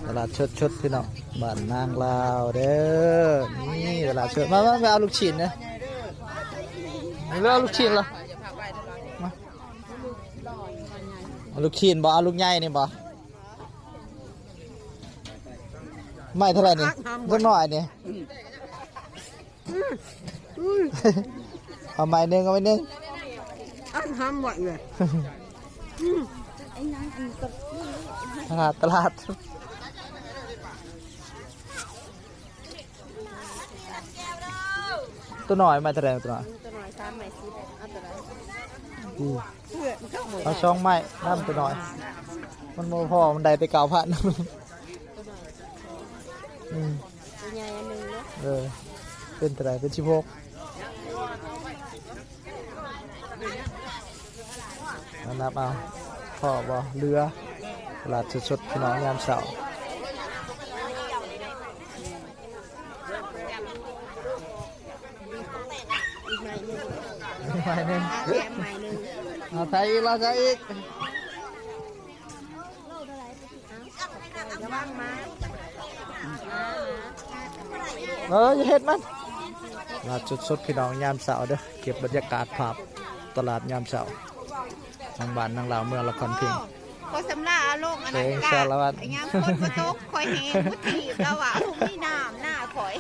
ตลาดชดพี่น้องบ้านนางลาวเด้อนี่ตลาดชดมาไปเอาลูกชิ้นนะเอาลูกชิ้นเหรอมาเอาลูกชิ้นบ่เอาลูกใหญ่นี่บ่ไม่เท่าไหร่นี่สักหน่อยนี่เอาไม้หนึ่งเอาไม้หนึ่งทำหมดเลยตลาดตัวหน่อยมาเท่าไหร่ตัวหน่อย3 ไม้10เอาตัวไหนเอาช่องไม้น้ำตัวหน่อยมันโมพอมันได้ไป9,000ตัวใหญ่อันนึงเนาะเป็นเท่าไหร่เป็น16นับเอาพ่อบ่เรือตลาดสดพี่น้องยามเช้าไม้หนึ่งเอาไทยอีกแล้วไทยอีกระวังมาอย่าเห็ดมันตลาดสดพี่น้องยามเช้าเด้อเก็บบรรยากาศภาพตลาดยามเช้าทางบ้านนางลาวเมืองละครเพียงก็สำลาโลกอันนั้นกะย้ำคนกระตกคอยเห็นมุดถีบแล้วอ่ะทุ่งนี่น้ำหน้าคอย